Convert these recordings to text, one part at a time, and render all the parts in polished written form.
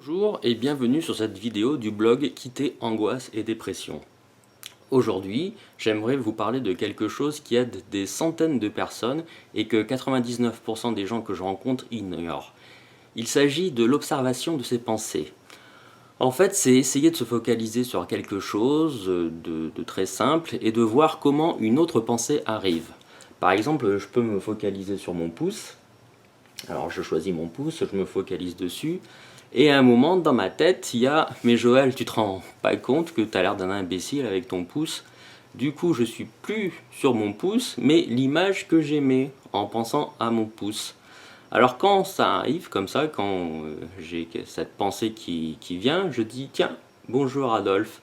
Bonjour et bienvenue sur cette vidéo du blog Quitter Angoisse et Dépression. Aujourd'hui, j'aimerais vous parler de quelque chose qui aide des centaines de personnes et que 99% des gens que je rencontre ignorent. Il s'agit de l'observation de ses pensées. En fait, c'est essayer de se focaliser sur quelque chose de très simple et de voir comment une autre pensée arrive. Par exemple, je peux me focaliser sur mon pouce. Alors je choisis mon pouce, je me focalise dessus, et à un moment dans ma tête, il y a « Mais Joël, tu te rends pas compte que tu as l'air d'un imbécile avec ton pouce ?» Du coup, je suis plus sur mon pouce, mais l'image que j'aimais en pensant à mon pouce. Alors quand ça arrive comme ça, quand j'ai cette pensée qui vient, je dis « Tiens, bonjour Adolphe ».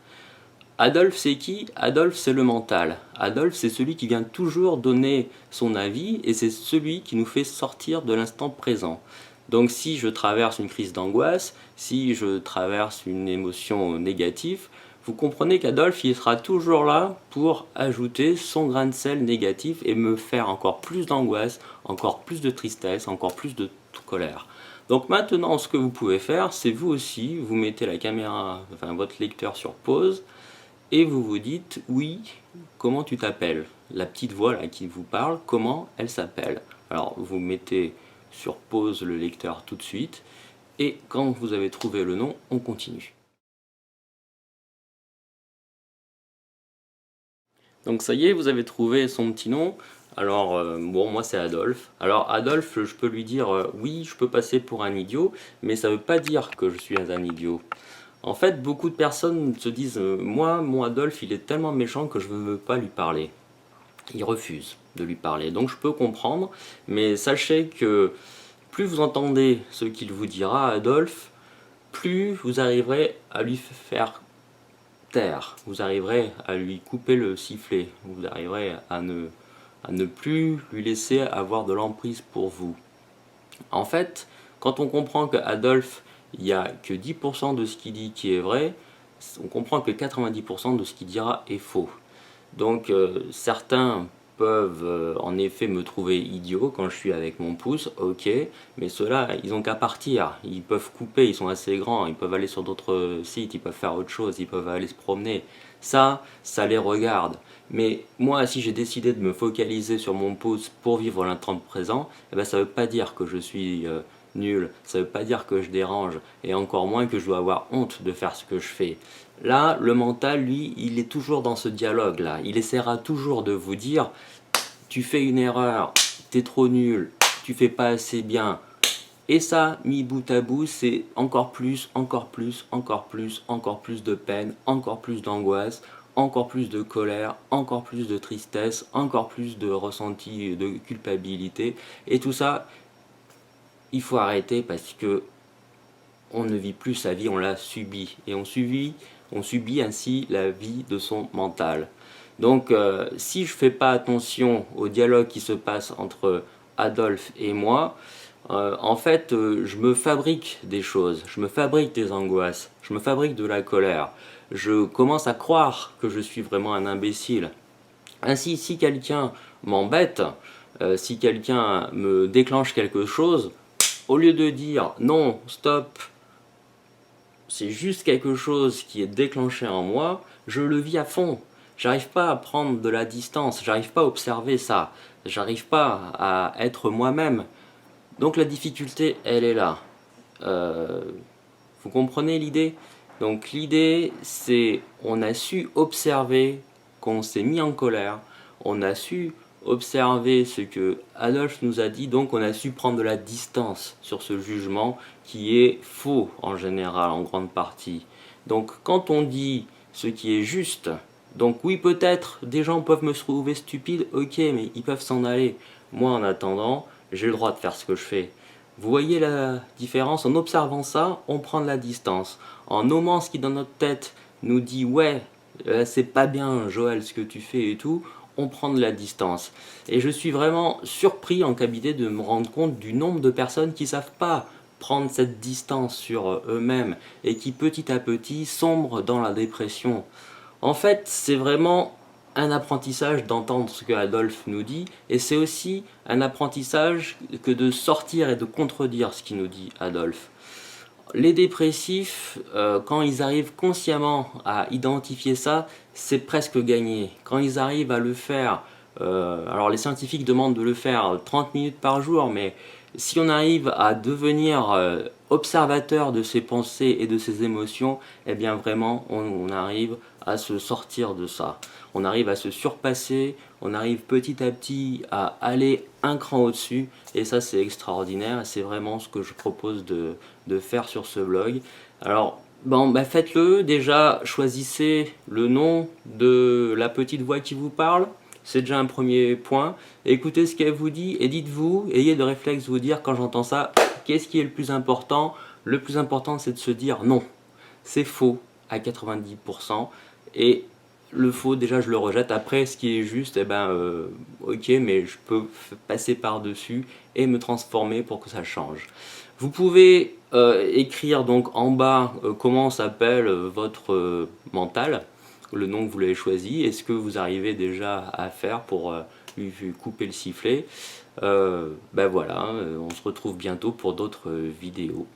Adolphe, c'est qui? Adolphe, c'est le mental. Adolphe, c'est celui qui vient toujours donner son avis et c'est celui qui nous fait sortir de l'instant présent. Donc si je traverse une crise d'angoisse, si je traverse une émotion négative, vous comprenez qu'Adolphe, il sera toujours là pour ajouter son grain de sel négatif et me faire encore plus d'angoisse, encore plus de tristesse, encore plus de colère. Donc maintenant, ce que vous pouvez faire, c'est vous aussi, vous mettez la caméra, enfin votre lecteur sur pause, et vous vous dites, oui, comment tu t'appelles? La petite voix là qui vous parle, comment elle s'appelle? Alors vous mettez sur pause le lecteur tout de suite, et quand vous avez trouvé le nom, on continue. Donc ça y est, vous avez trouvé son petit nom. Alors bon, moi c'est Adolphe. Alors Adolphe, je peux lui dire, oui, je peux passer pour un idiot, mais ça ne veut pas dire que je suis un idiot. En fait, beaucoup de personnes se disent moi, mon Adolphe, il est tellement méchant que je ne veux pas lui parler. Il refuse de lui parler. Donc je peux comprendre, mais sachez que plus vous entendez ce qu'il vous dira, Adolphe, plus vous arriverez à lui faire taire. Vous arriverez à lui couper le sifflet. Vous arriverez à ne plus lui laisser avoir de l'emprise pour vous. En fait, quand on comprend qu'Adolphe, il n'y a que 10% de ce qu'il dit qui est vrai, on comprend que 90% de ce qu'il dira est faux. Donc certains peuvent en effet me trouver idiot quand je suis avec mon pouce, ok, mais ceux-là, ils n'ont qu'à partir, ils peuvent couper, ils sont assez grands, ils peuvent aller sur d'autres sites, ils peuvent faire autre chose, ils peuvent aller se promener. Ça les regarde. Mais moi, si j'ai décidé de me focaliser sur mon pouce pour vivre l'instant présent, eh ben, ça ne veut pas dire que je suis nul, ça ne veut pas dire que je dérange, et encore moins que je dois avoir honte de faire ce que je fais. Là, le mental, lui, il est toujours dans ce dialogue-là. Il essaiera toujours de vous dire « tu fais une erreur, t'es trop nul, tu fais pas assez bien ». Et ça, mis bout à bout, c'est encore plus, encore plus, encore plus, encore plus de peine, encore plus d'angoisse, encore plus de colère, encore plus de tristesse, encore plus de ressenti de culpabilité. Et tout ça, il faut arrêter parce que on ne vit plus sa vie, on la subit. Et on subit ainsi la vie de son mental. Donc si je ne fais pas attention au dialogue qui se passe entre Adolphe et moi, en fait je me fabrique des choses, je me fabrique des angoisses, je me fabrique de la colère. Je commence à croire que je suis vraiment un imbécile. Ainsi, si quelqu'un m'embête, si quelqu'un me déclenche quelque chose, au lieu de dire non, stop, c'est juste quelque chose qui est déclenché en moi, je le vis à fond. J'arrive pas à prendre de la distance, j'arrive pas à observer ça, j'arrive pas à être moi-même. Donc la difficulté, elle est là. Vous comprenez l'idée? Donc l'idée, c'est on a su observer qu'on s'est mis en colère, on a su observer ce que Adolphe nous a dit, donc on a su prendre de la distance sur ce jugement qui est faux en général, en grande partie. Donc quand on dit ce qui est juste, donc oui peut-être des gens peuvent me trouver stupide, ok, mais ils peuvent s'en aller. Moi en attendant, j'ai le droit de faire ce que je fais. Vous voyez la différence? En observant ça, on prend de la distance. En nommant ce qui dans notre tête nous dit ouais, c'est pas bien Joël ce que tu fais et tout, on prend de la distance. Et je suis vraiment surpris en cabinet de me rendre compte du nombre de personnes qui ne savent pas prendre cette distance sur eux-mêmes et qui petit à petit sombrent dans la dépression. En fait, c'est vraiment un apprentissage d'entendre ce que Adolphe nous dit, et c'est aussi un apprentissage que de sortir et de contredire ce qu'il nous dit Adolphe. Les dépressifs, quand ils arrivent consciemment à identifier ça, c'est presque gagné. Quand ils arrivent à le faire, alors les scientifiques demandent de le faire 30 minutes par jour, mais si on arrive à devenir observateur de ses pensées et de ses émotions, eh bien vraiment on arrive à se sortir de ça. On arrive à se surpasser, on arrive petit à petit à aller un cran au-dessus, et ça c'est extraordinaire, c'est vraiment ce que je propose de faire sur ce blog. Alors bon, bah faites-le, déjà choisissez le nom de la petite voix qui vous parle, c'est déjà un premier point. Écoutez ce qu'elle vous dit et dites-vous, ayez le réflexe de vous dire quand j'entends ça, qu'est-ce qui est le plus important? Le plus important c'est de se dire non, c'est faux à 90%, et le faux déjà je le rejette. Après ce qui est juste, eh ben ok, mais je peux passer par dessus et me transformer pour que ça change. Vous pouvez écrire donc en bas comment s'appelle votre mental, le nom que vous l'avez choisi, est-ce que vous arrivez déjà à faire pour lui couper le sifflet. Ben voilà, on se retrouve bientôt pour d'autres vidéos.